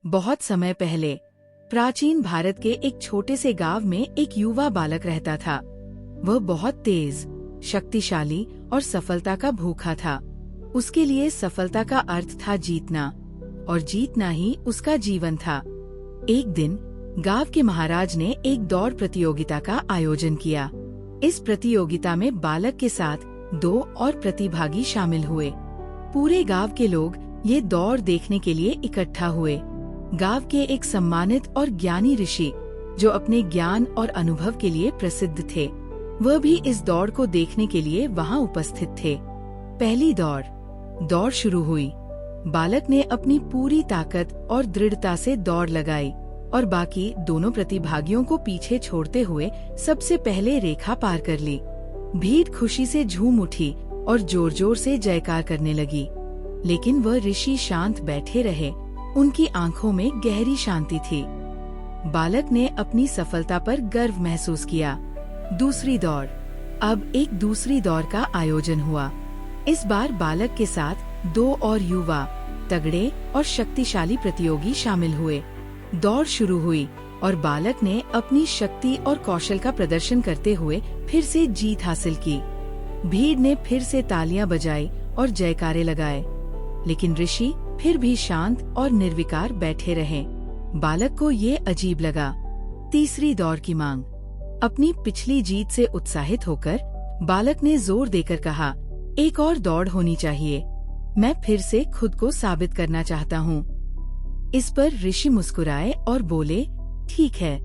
बहुत समय पहले प्राचीन भारत के एक छोटे से गांव में एक युवा बालक रहता था। वह बहुत तेज, शक्तिशाली और सफलता का भूखा था। उसके लिए सफलता का अर्थ था जीतना, और जीतना ही उसका जीवन था। एक दिन गांव के महाराज ने एक दौड़ प्रतियोगिता का आयोजन किया। इस प्रतियोगिता में बालक के साथ 2 और प्रतिभागी शामिल हुए। पूरे गांव के लोग ये दौड़ देखने के लिए इकट्ठा हुए। गांव के एक सम्मानित और ज्ञानी ऋषि, जो अपने ज्ञान और अनुभव के लिए प्रसिद्ध थे, वह भी इस दौड़ को देखने के लिए वहां उपस्थित थे। पहली दौड़ शुरू हुई। बालक ने अपनी पूरी ताकत और दृढ़ता से दौड़ लगाई और बाकी दोनों प्रतिभागियों को पीछे छोड़ते हुए सबसे पहले रेखा पार कर ली। भीड़ खुशी से झूम उठी और जोर जोर से जयकार करने लगी, लेकिन वह ऋषि शांत बैठे रहे। उनकी आंखों में गहरी शांति थी। बालक ने अपनी सफलता पर गर्व महसूस किया। दूसरी दौड़। अब एक दूसरी दौड़ का आयोजन हुआ। इस बार बालक के साथ 2 और युवा, तगड़े और शक्तिशाली प्रतियोगी शामिल हुए। दौड़ शुरू हुई और बालक ने अपनी शक्ति और कौशल का प्रदर्शन करते हुए फिर से जीत हासिल की। भीड़ ने फिर से तालियां बजाई और जयकारे लगाए, लेकिन ऋषि फिर भी शांत और निर्विकार बैठे रहे। बालक को ये अजीब लगा। तीसरी दौड़ की मांग। अपनी पिछली जीत से उत्साहित होकर बालक ने जोर देकर कहा, एक और दौड़ होनी चाहिए। मैं फिर से खुद को साबित करना चाहता हूँ। इस पर ऋषि मुस्कुराए और बोले, ठीक है,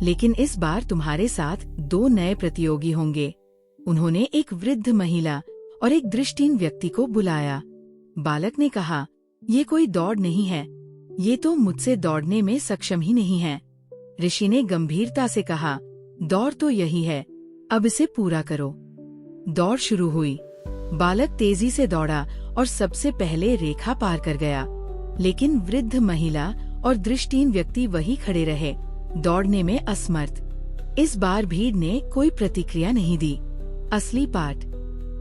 लेकिन इस बार तुम्हारे साथ 2 नए प्रतियोगी होंगे। उन्होंने एक वृद्ध महिला और एक दृष्टिहीन व्यक्ति को बुलाया। बालक ने कहा, ये कोई दौड़ नहीं है, ये तो मुझसे दौड़ने में सक्षम ही नहीं है। ऋषि ने गंभीरता से कहा, दौड़ तो यही है, अब इसे पूरा करो। दौड़ शुरू हुई। बालक तेजी से दौड़ा और सबसे पहले रेखा पार कर गया, लेकिन वृद्ध महिला और दृष्टिहीन व्यक्ति वही खड़े रहे, दौड़ने में असमर्थ। इस बार भीड़ ने कोई प्रतिक्रिया नहीं दी। असली पाठ।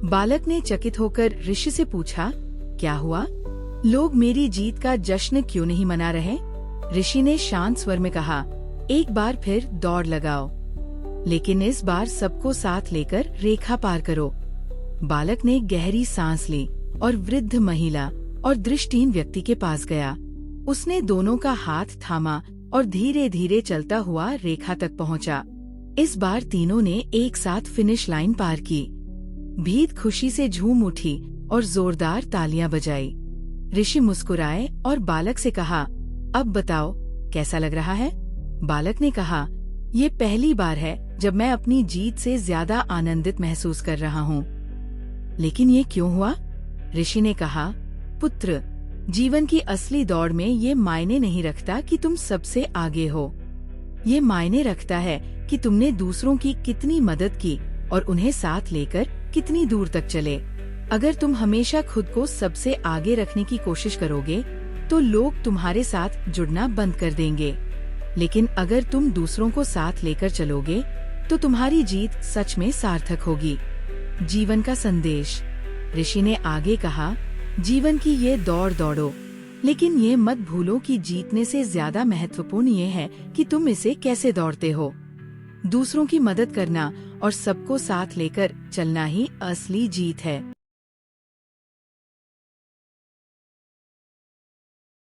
बालक ने चकित होकर ऋषि से पूछा, क्या हुआ? लोग मेरी जीत का जश्न क्यों नहीं मना रहे? ऋषि ने शांत स्वर में कहा, एक बार फिर दौड़ लगाओ, लेकिन इस बार सबको साथ लेकर रेखा पार करो। बालक ने गहरी सांस ली और वृद्ध महिला और दृष्टिहीन व्यक्ति के पास गया। उसने दोनों का हाथ थामा और धीरे धीरे चलता हुआ रेखा तक पहुंचा। इस बार तीनों ने एक साथ फिनिश लाइन पार की। भीड़ खुशी से झूम उठी और जोरदार तालियां बजाई। ऋषि मुस्कुराए और बालक से कहा, अब बताओ कैसा लग रहा है? बालक ने कहा, ये पहली बार है जब मैं अपनी जीत से ज्यादा आनंदित महसूस कर रहा हूँ। लेकिन ये क्यों हुआ? ऋषि ने कहा, पुत्र, जीवन की असली दौड़ में ये मायने नहीं रखता कि तुम सबसे आगे हो। ये मायने रखता है कि तुमने दूसरों की कितनी मदद की और उन्हें साथ लेकर कितनी दूर तक चले। अगर तुम हमेशा खुद को सबसे आगे रखने की कोशिश करोगे, तो लोग तुम्हारे साथ जुड़ना बंद कर देंगे। लेकिन अगर तुम दूसरों को साथ लेकर चलोगे, तो तुम्हारी जीत सच में सार्थक होगी। जीवन का संदेश। ऋषि ने आगे कहा, जीवन की ये दौड़ दौड़ो, लेकिन ये मत भूलो कि जीतने से ज्यादा महत्वपूर्ण ये है कि तुम इसे कैसे दौड़ते हो। दूसरों की मदद करना और सबको साथ लेकर चलना ही असली जीत है।